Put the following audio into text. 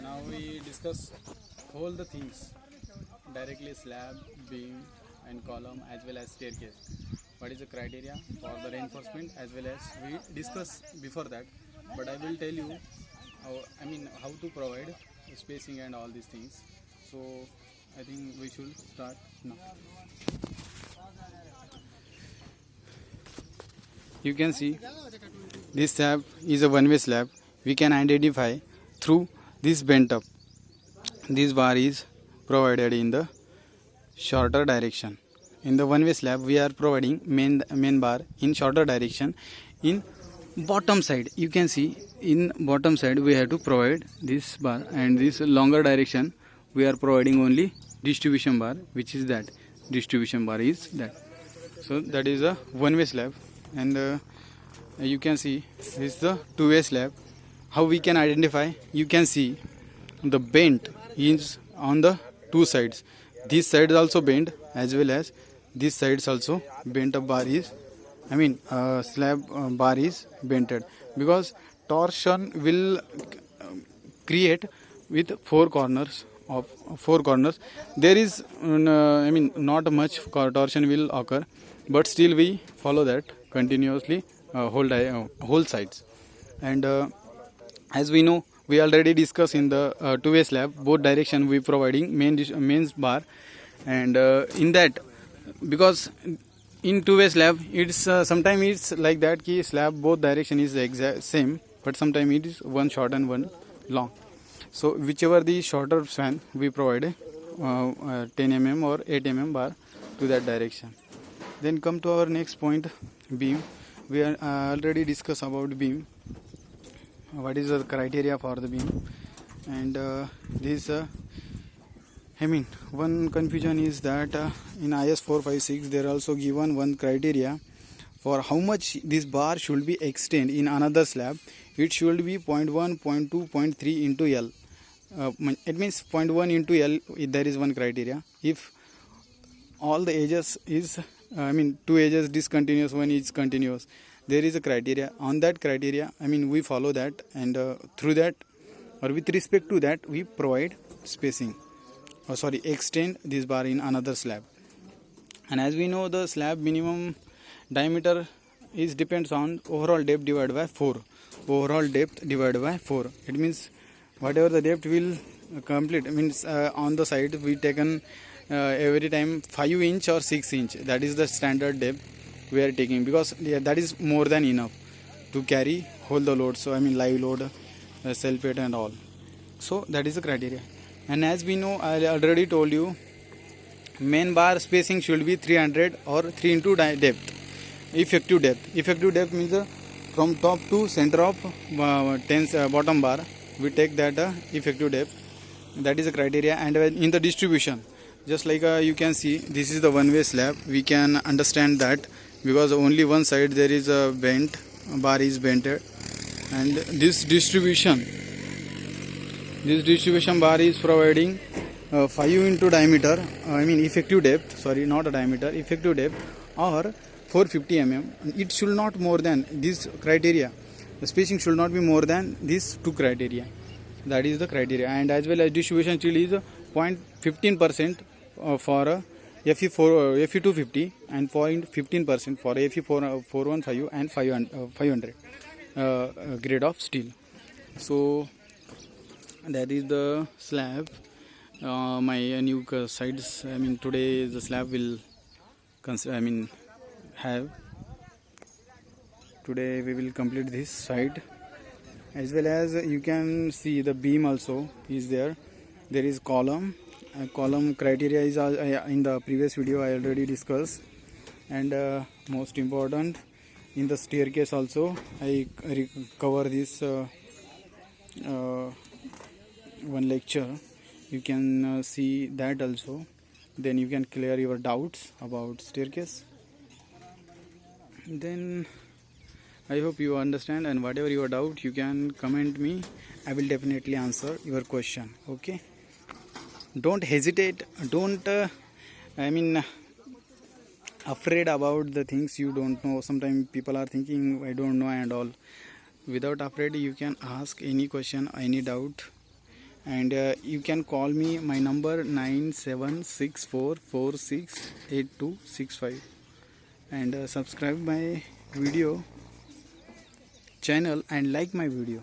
Now we discuss all the things directly slab, beam and column as well as staircase. What is the criteria for the reinforcement as well as we discuss before that. But I will tell you how to provide spacing and all these things. So I think we should start now. You can see this slab is a one-way slab. We can identify through this bent up. This bar is provided in the shorter direction. In the one-way slab, we are providing main bar in shorter direction. In bottom side, you can see in bottom side we have to provide this bar, and this longer direction we are providing only distribution bar, which is that distribution bar is that. So that is a one-way slab, and you can see this is the two-way slab. How we can identify? You can see the bent is on the two sides. This side is also bent as well as this side is also bent. Up bar is slab bar is bented because torsion will create with four corners. There is not much torsion will occur, but still we follow that continuously whole sides. And as we know, we already discussed in the two-way slab, both direction we providing main bar, and in that, because in two-way slab it's sometimes it's like that ki slab both direction is exact same, but sometimes it is one short and one long. So whichever the shorter span we provide 10 mm or 8 mm bar to that direction. Then come to our next point, beam. We are already discussed about beam. What is the criteria for the beam, and this one confusion is that in IS 456 there also given one criteria for how much this bar should be extend in another slab. It should be 0.1, 0.2, 0.3 into L. It means 0.1 into L. There is one criteria. If all the edges is two edges discontinuous, one is continuous, there is a criteria. On that criteria, we follow that, and through that or with respect to that we provide spacing, extend this bar in another slab. And as we know, the slab minimum diameter is depends on overall depth divided by 4. It means whatever the depth will complete, on the side we taken every time 5 inch or 6 inch. That is the standard depth we are taking, because that is more than enough to carry whole the load. So live load, self weight and all. So that is the criteria. And as we know, I already told you, main bar spacing should be 300 or 3 into depth. Effective depth means from top to center of bottom bar we take that effective depth. That is the criteria. And in the distribution, just like you can see, this is the one-way slab. We can understand that because only one side there is a bent bar is bented, and this distribution bar is providing 5 into diameter, effective depth, not a diameter, effective depth, or 450 mm. It should not more than this criteria. The spacing should not be more than these two criteria. That is the criteria. And as well as distribution still is 0.15% for FE 250 and 0.15% for FE 415 and 500 grade of steel. So that is the slab. My new sides. Today the slab will have. Today we will complete this side, as well as you can see the beam also is there. There is column. Column criteria is in the previous video I already discussed, and most important, in the staircase also I cover this one lecture. You can see that also. Then you can clear your doubts about staircase. Then I hope you understand, and whatever your doubt you can comment me. I will definitely answer your question. Okay, don't hesitate, don't afraid about the things you don't know. Sometimes people are thinking I don't know and all. Without afraid, you can ask any question, any doubt. and you can call me. My number 9764468265, and subscribe my video channel and like my video.